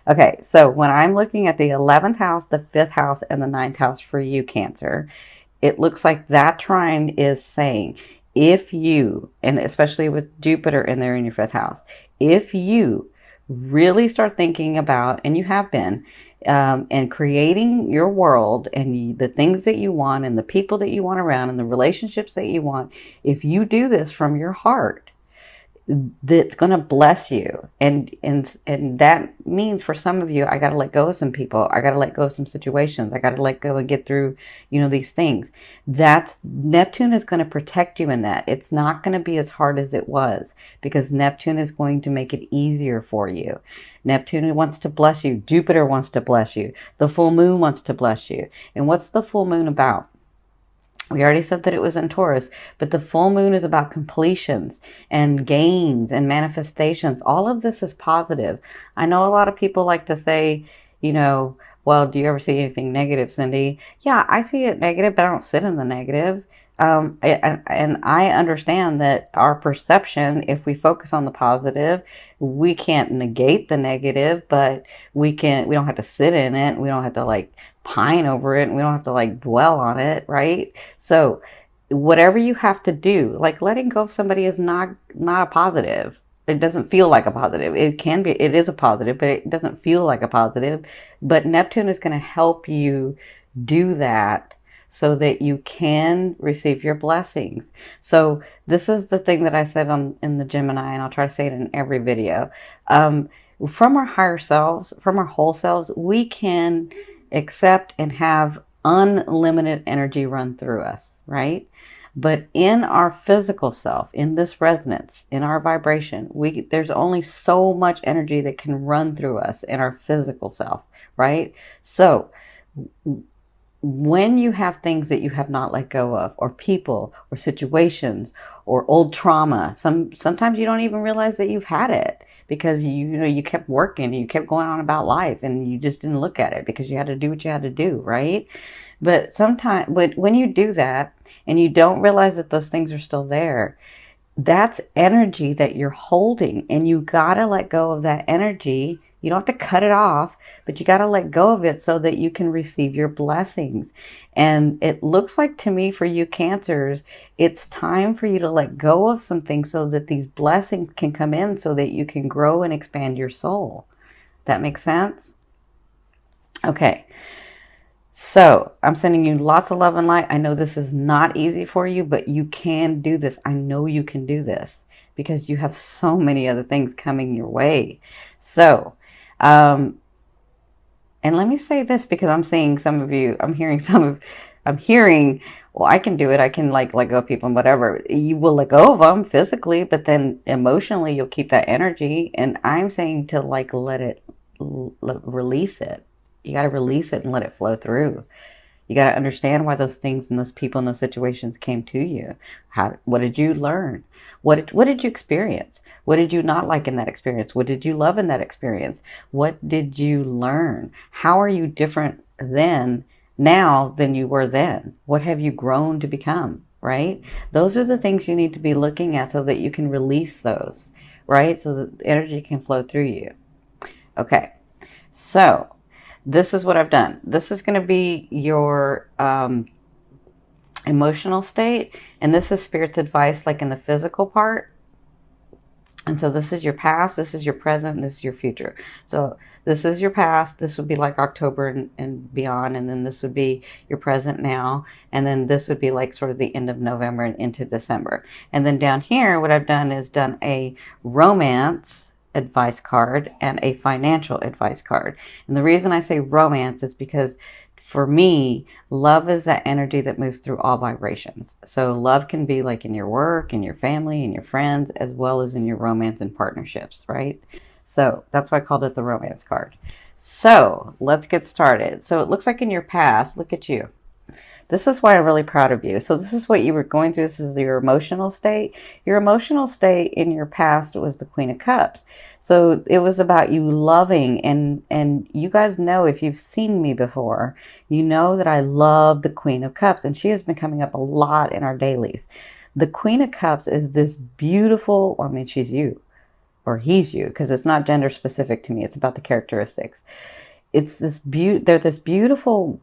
Okay, so when I'm looking at the 11th house, the 5th house, and the ninth house for you, Cancer, it looks like that trine is saying if you, and especially with Jupiter in there in your 5th house, if you really start thinking about, and you have been, and creating your world and the things that you want and the people that you want around and the relationships that you want, if you do this from your heart, that's going to bless you. And that means for some of you, I got to let go of some people. I got to let go of some situations. I got to let go and get through, these things. That Neptune is going to protect you in that. It's not going to be as hard as it was, because Neptune is going to make it easier for you. Neptune wants to bless you. Jupiter wants to bless you. The full moon wants to bless you. And what's the full moon about? We already said that it was in Taurus, but the full moon is about completions and gains and manifestations. All of this is positive. I know a lot of people like to say, well, do you ever see anything negative, Cindy? Yeah, I see it negative, but I don't sit in the negative. And I understand that our perception, if we focus on the positive, we can't negate the negative, but we don't have to sit in it. We don't have to like pine over it, and we don't have to like dwell on it, right? So whatever you have to do, like letting go of somebody is not a positive. It doesn't feel like a positive. It is a positive, but it doesn't feel like a positive. But Neptune is going to help you do that so that you can receive your blessings. So this is the thing that I said in the Gemini, and I'll try to say it in every video. From our higher selves, from our whole selves, we can accept and have unlimited energy run through us, right? But in our physical self, in this resonance, in our vibration, there's only so much energy that can run through us in our physical self, right? So when you have things that you have not let go of, or people, or situations, or old trauma, sometimes you don't even realize that you've had it, because you kept working, you kept going on about life, and you just didn't look at it because you had to do what you had to do, right? But sometimes, when you do that and you don't realize that those things are still there, that's energy that you're holding, and you gotta let go of that energy. You don't have to cut it off, but you gotta let go of it so that you can receive your blessings. And it looks like to me, for you Cancers, it's time for you to let go of some things so that these blessings can come in, so that you can grow and expand your soul. That makes sense? Okay. So I'm sending you lots of love and light. I know this is not easy for you, but you can do this. I know you can do this because you have so many other things coming your way. So, and let me say this, because I'm seeing some of you, I'm hearing, well, I can do it. I can like let go of people and whatever. You will let go of them physically, but then emotionally you'll keep that energy. And I'm saying to like release it. You got to release it and let it flow through. You got to understand why those things and those people and those situations came to you. What did you learn? What did you experience? What did you not like in that experience? What did you love in that experience? What did you learn? How are you different now than you were then? What have you grown to become, right? Those are the things you need to be looking at so that you can release those, right? So that energy can flow through you. Okay, so this is what I've done. This is going to be your emotional state, and this is Spirit's advice, like in the physical part. And so this is your past, this is your present, this is your future. So this is your past. This would be like October and beyond, and then this would be your present now, and then this would be like sort of the end of November and into December. And then down here, what I've done is done a romance advice card and a financial advice card. And the reason I say romance is because for me, love is that energy that moves through all vibrations. So love can be like in your work, in your family, in your friends, as well as in your romance and partnerships, right? So that's why I called it the romance card. So let's get started. So it looks like in your past, look at you. This is why I'm really proud of you. So this is what you were going through. This is your emotional state. Your emotional state in your past was the Queen of Cups. So it was about you loving, and you guys know, if you've seen me before, you know that I love the Queen of Cups, and she has been coming up a lot in our dailies. The Queen of Cups is this beautiful, I mean, she's you. or he's you, because it's not gender specific to me. It's about the characteristics. It's they're this beautiful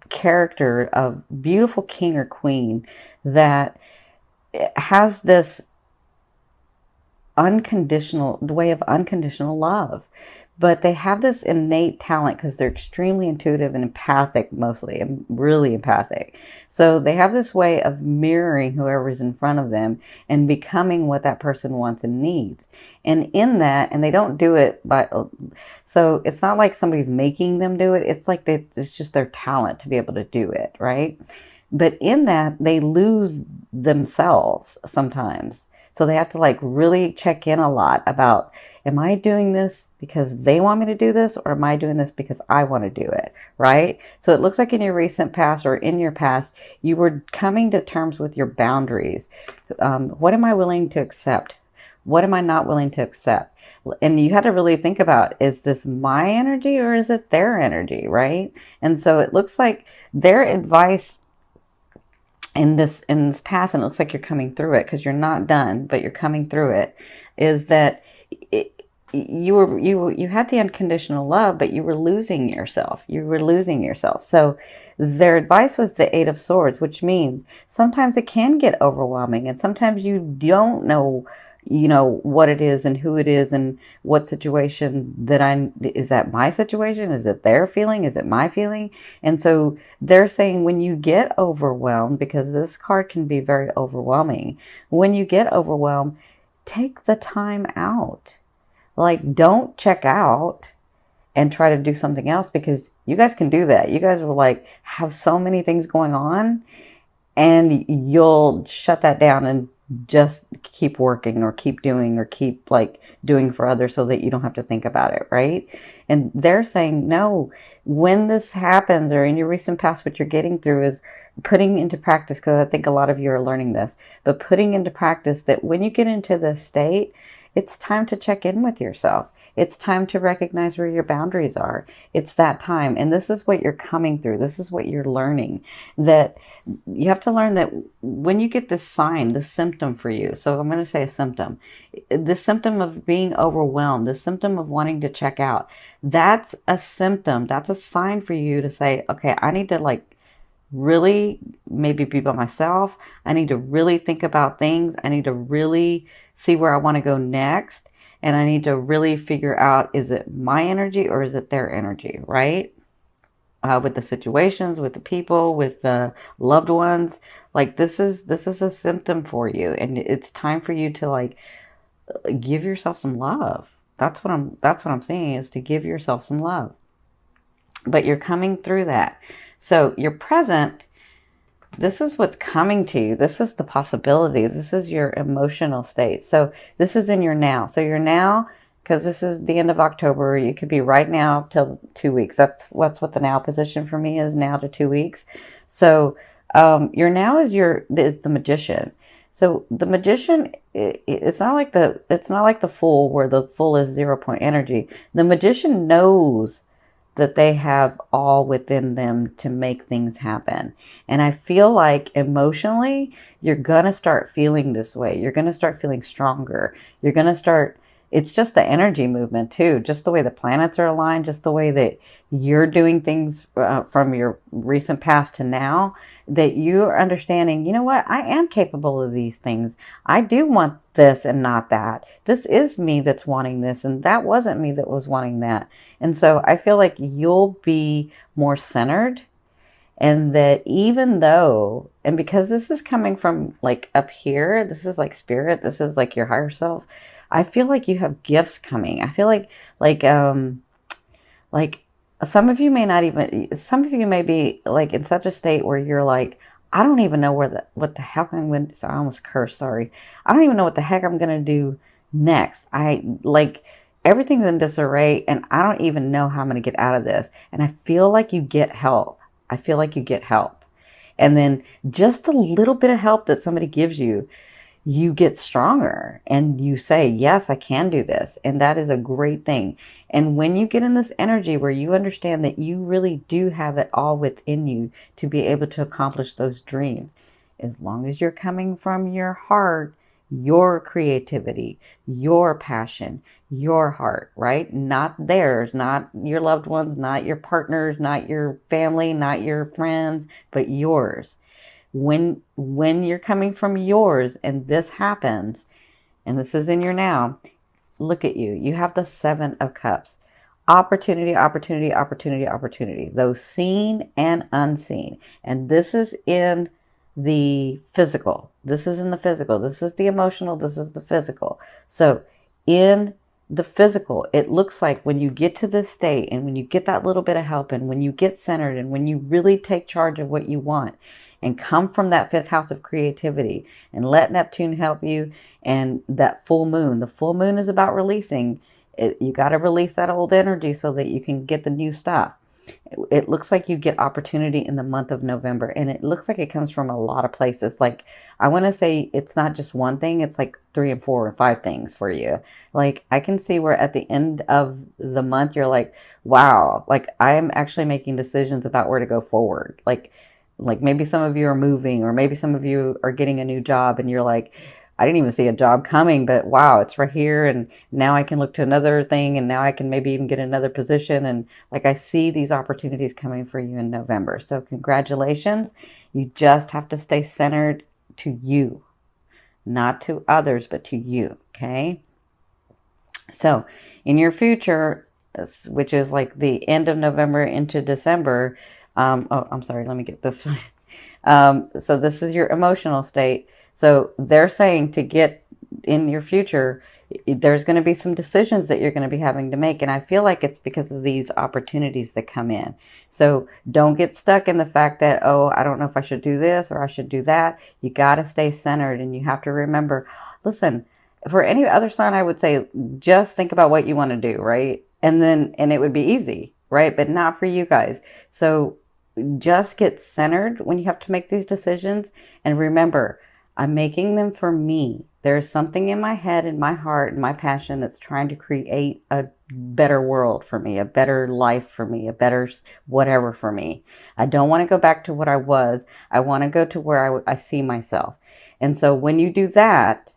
character of beautiful king or queen that has this the way of unconditional love. But they have this innate talent because they're extremely intuitive and empathic, mostly, and really empathic. So they have this way of mirroring whoever's in front of them and becoming what that person wants and needs. And in that, and they don't do it so it's not like somebody's making them do it. It's like it's just their talent to be able to do it, right? But in that, they lose themselves sometimes. So they have to like really check in a lot about, am I doing this because they want me to do this, or am I doing this because I want to do it, right? So it looks like in your recent past or in your past, you were coming to terms with your boundaries. What am I willing to accept? What am I not willing to accept? And you had to really think about, is this my energy or is it their energy, right? And so it looks like their advice in this past, and it looks like you're coming through it because you're not done, but you're coming through it, is that you had the unconditional love, but you were losing yourself. You were losing yourself. So their advice was the Eight of Swords, which means sometimes it can get overwhelming, and sometimes you don't know, what it is and who it is and what situation is that my situation? Is it their feeling? Is it my feeling? And so they're saying, when you get overwhelmed, because this card can be very overwhelming, when you get overwhelmed, take the time out. Like, don't check out and try to do something else, because you guys can do that. You guys will like have so many things going on, and you'll shut that down and just keep working or keep doing or keep like doing for others so that you don't have to think about it, right? And they're saying, no, when this happens, or in your recent past, what you're getting through is putting into practice, because I think a lot of you are learning this, but putting into practice that when you get into this state, it's time to check in with yourself. It's time to recognize where your boundaries are. It's that time. And this is what you're coming through. This is what you're learning. That you have to learn that when you get this sign, this symptom for you. So I'm going to say a symptom. The symptom of being overwhelmed, the symptom of wanting to check out. That's a symptom. That's a sign for you to say, okay, I need to like really maybe be by myself. I need to really think about things. I need to really see where I want to go next. And I need to really figure out, is it my energy or is it their energy, right? With the situations, with the people, with the loved ones. Like this is a symptom for you. And it's time for you to like give yourself some love. That's what I'm saying, is to give yourself some love. But you're coming through that. So your present, this is what's coming to you. This is the possibilities. This is your emotional state. So this is in your now. So your now, because this is the end of October, you could be right now till 2 weeks. That's what the now position for me is, now to 2 weeks. So your now is the magician. So the magician, it's not like the fool, where the fool is 0 point energy. The magician knows that they have all within them to make things happen. And I feel like emotionally, you're going to start feeling this way. You're going to start feeling stronger. You're going to start, it's just the energy movement too, just the way the planets are aligned, just the way that you're doing things from your recent past to now, that you are understanding, you know what, I am capable of these things. I do want this and not that. This is me that's wanting this, and that wasn't me that was wanting that. And so I feel like you'll be more centered, and that even though, and because this is coming from like up here, this is like spirit, this is like your higher self, I feel like you have gifts coming. I feel like some of you may be like in such a state where you're like, I don't even know what the heck I'm going to, so I almost cursed, sorry. I don't even know what the heck I'm going to do next. Everything's in disarray, and I don't even know how I'm going to get out of this. And I feel like you get help. I feel like you get help. And then just a little bit of help that somebody gives you, you get stronger and you say, yes, I can do this. And that is a great thing. And when you get in this energy where you understand that you really do have it all within you to be able to accomplish those dreams, as long as you're coming from your heart, your creativity, your passion, your heart, right? Not theirs, not your loved ones, not your partners, not your family, not your friends, but yours. When you're coming from yours and this happens, and this is in your now, look at you. You have the 7 of Cups. Opportunity, opportunity, opportunity, opportunity. Those seen and unseen. And this is in the physical. This is in the physical. This is the emotional. This is the physical. So in the physical, it looks like when you get to this state and when you get that little bit of help and when you get centered and when you really take charge of what you want and come from that 5th house of creativity and let Neptune help you, and that full moon. The full moon is about releasing. You got to release that old energy so that you can get the new stuff. It looks like you get opportunity in the month of November, and it looks like it comes from a lot of places. Like, I want to say it's not just one thing, it's like 3 and 4 or 5 things for you. Like, I can see where at the end of the month you're like, wow, like I'm actually making decisions about where to go forward. Like maybe some of you are moving, or maybe some of you are getting a new job and you're like, I didn't even see a job coming, but wow, it's right here. And now I can look to another thing, and now I can maybe even get another position. And like, I see these opportunities coming for you in November. So congratulations. You just have to stay centered to you, not to others, but to you. Okay. So in your future, which is like the end of November into December, oh, I'm sorry, let me get this one. So this is your emotional state. So they're saying to get in your future, there's going to be some decisions that you're going to be having to make. And I feel like it's because of these opportunities that come in. So don't get stuck in the fact that, oh, I don't know if I should do this or I should do that. You got to stay centered, and you have to remember, listen, for any other sign, I would say just think about what you want to do, right? And it would be easy, right? But not for you guys. So just get centered when you have to make these decisions. And remember, I'm making them for me. There's something in my head and my heart and my passion that's trying to create a better world for me, a better life for me, a better whatever for me. I don't want to go back to what I was. I want to go to where I see myself. And so when you do that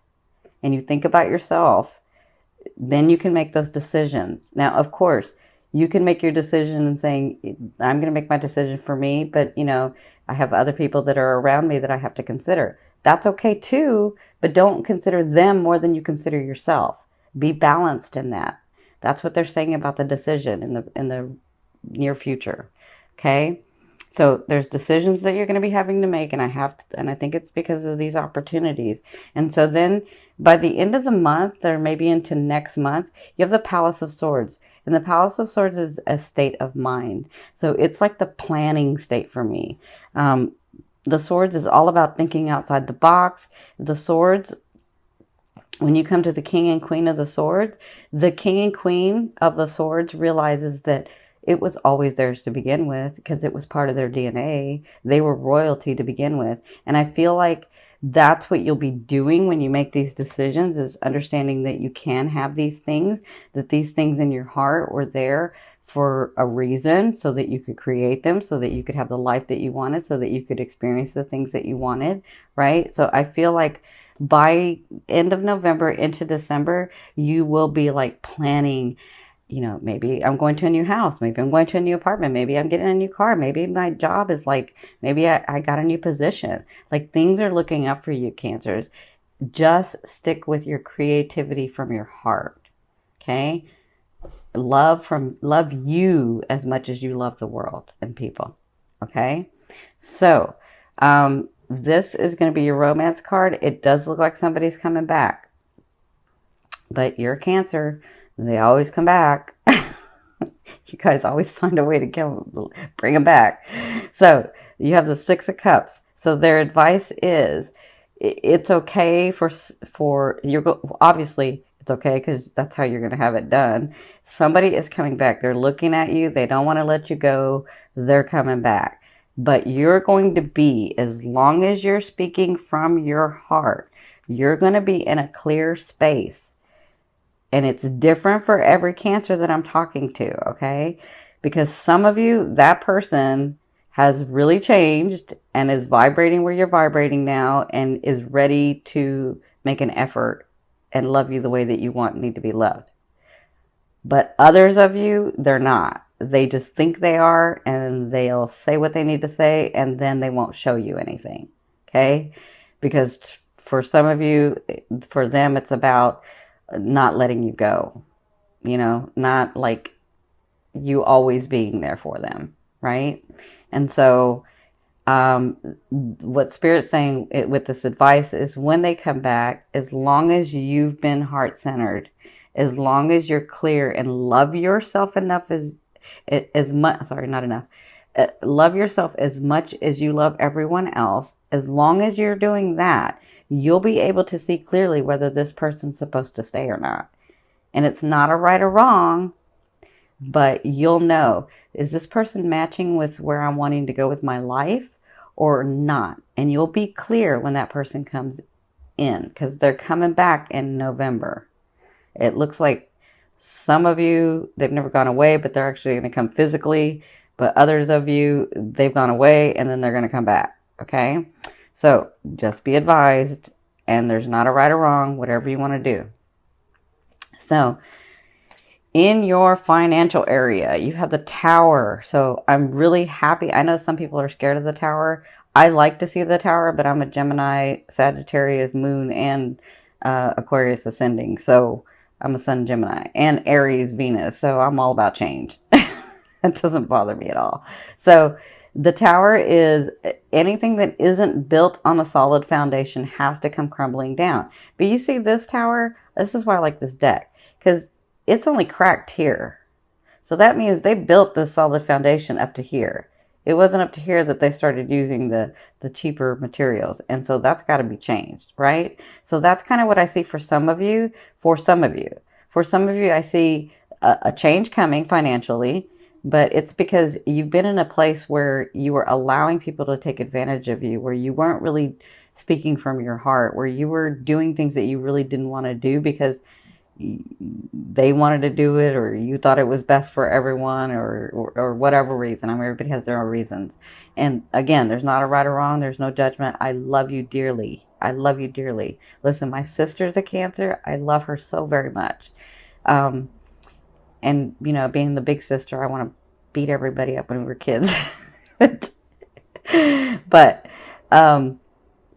and you think about yourself, then you can make those decisions. Now, of course, you can make your decision and saying, I'm going to make my decision for me, but I have other people that are around me that I have to consider. That's okay too, but don't consider them more than you consider yourself. Be balanced in that. That's what they're saying about the decision in the near future. Okay? So there's decisions that you're going to be having to make, and I think it's because of these opportunities. And so then by the end of the month, or maybe into next month, you have the Palace of Swords. And the Palace of Swords is a state of mind. So it's like the planning state for me. The Swords is all about thinking outside the box. The Swords, when you come to the King and Queen of the Swords, the King and Queen of the Swords realizes that it was always theirs to begin with because it was part of their DNA. They were royalty to begin with. And I feel like that's what you'll be doing when you make these decisions, is understanding that you can have these things, that these things in your heart were there for a reason, so that you could create them, so that you could have the life that you wanted, so that you could experience the things that you wanted, right? So I feel like by end of November into December, you will be like planning, maybe I'm going to a new house, maybe I'm going to a new apartment, maybe I'm getting a new car, maybe my job is like, maybe I got a new position. Like, things are looking up for you, Cancers. Just stick with your creativity from your heart, okay? Love you as much as you love the world and people, okay? So this is going to be your romance card. It does look like somebody's coming back, but you're a Cancer. They always come back. You guys always find a way to bring them back. So you have the 6 of Cups. So their advice is, it's okay for obviously it's okay because that's how you're going to have it done. Somebody is coming back. They're looking at you. They don't want to let you go. They're coming back. But you're going to be, as long as you're speaking from your heart, you're going to be in a clear space. And it's different for every Cancer that I'm talking to, okay? Because some of you, that person has really changed and is vibrating where you're vibrating now and is ready to make an effort and love you the way that you need to be loved. But others of you, they're not. They just think they are, and they'll say what they need to say, and then they won't show you anything. Okay? Because for some of you, for them, it's about not letting you go. You know, not like you always being there for them, right? And so what Spirit's saying with this advice is when they come back, as long as you've been heart-centered, as long as you're clear and love yourself enough as much, sorry, not enough, love yourself as much as you love everyone else, as long as you're doing that, you'll be able to see clearly whether this person's supposed to stay or not. And it's not a right or wrong, but you'll know, is this person matching with where I'm wanting to go with my life or not? And you'll be clear when that person comes in, because they're coming back in November. It looks like some of you, they've never gone away, but they're actually going to come physically. But others of you, they've gone away and then they're going to come back. Okay? So just be advised, and there's not a right or wrong, whatever you want to do. So in your financial area, you have the Tower. So I'm really happy. I know some people are scared of the Tower. I like to see the Tower, but I'm a Gemini, Sagittarius, Moon, and Aquarius ascending. So I'm a Sun Gemini and Aries Venus. So I'm all about change. It doesn't bother me at all. So the Tower is anything that isn't built on a solid foundation has to come crumbling down. But you see this Tower, this is why I like this deck, because it's only cracked here. So that means they built this solid foundation up to here. It wasn't up to here that they started using the cheaper materials. And so that's got to be changed, right? So that's kind of what I see for some of you. For some of you, I see a change coming financially, but it's because you've been in a place where you were allowing people to take advantage of you, where you weren't really speaking from your heart, where you were doing things that you really didn't want to do because they wanted to do it, or you thought it was best for everyone, or whatever reason. I mean, everybody has their own reasons. And again, there's not a right or wrong. There's no judgment. I love you dearly. I love you dearly. Listen, my sister's a Cancer. I love her so very much. And, you know, being the big sister, I want to beat everybody up when we were kids. But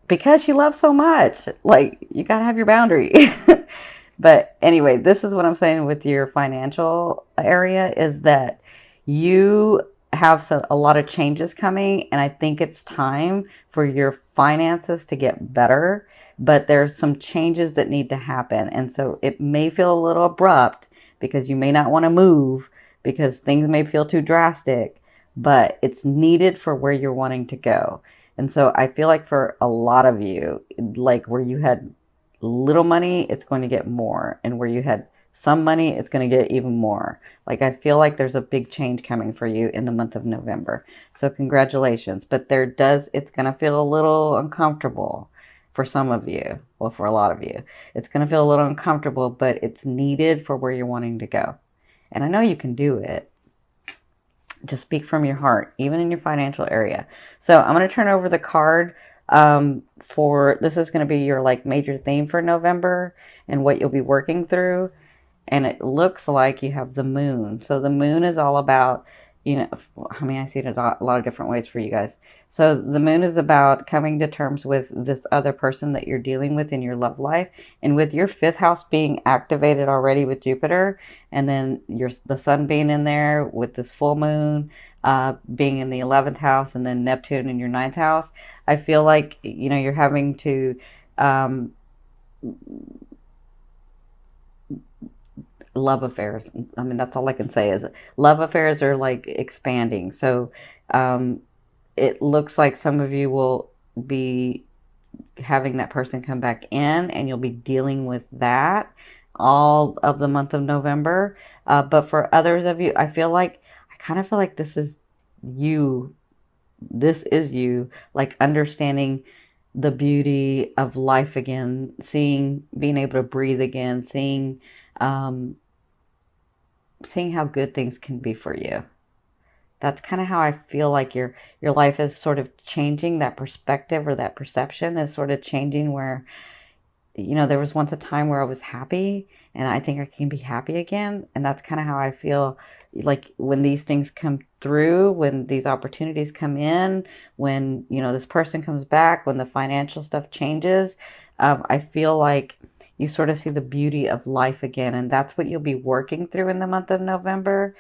because she loves so much, like, you got to have your boundary. But anyway, this is what I'm saying with your financial area is that you have a lot of changes coming, and I think it's time for your finances to get better, but there's some changes that need to happen. And so it may feel a little abrupt because you may not want to move because things may feel too drastic, but it's needed for where you're wanting to go. And so I feel like for a lot of you, like where you had little money, it's going to get more. And where you had some money, it's going to get even more. Like, I feel like there's a big change coming for you in the month of November. So congratulations. But it's going to feel a little uncomfortable for some of you. Well, for a lot of you, it's going to feel a little uncomfortable, but it's needed for where you're wanting to go. And I know you can do it. Just speak from your heart, even in your financial area. So I'm going to turn over the card this is going to be your like major theme for November and what you'll be working through. And it looks like you have the moon. So the moon is all about, you know, I mean, I see it a lot of different ways for you guys. So the moon is about coming to terms with this other person that you're dealing with in your love life. And with your 5th house being activated already with Jupiter, and then the sun being in there with this full moon, being in the 11th house, and then Neptune in your 9th house, I feel like, you know, you're having to, love affairs. I mean, that's all I can say is love affairs are like expanding. So it looks like some of you will be having that person come back in, and you'll be dealing with that all of the month of November. But for others of you, I kind of feel like this is you. This is you, like understanding the beauty of life again, being able to breathe again, seeing how good things can be for you. That's kind of how I feel like your life is sort of changing. That perspective or that perception is sort of changing, where there was once a time where I was happy, and I think I can be happy again. And that's kind of how I feel like when these things come through, when these opportunities come in, when, this person comes back, when the financial stuff changes, I feel like you sort of see the beauty of life again. And that's what you'll be working through in the month of November.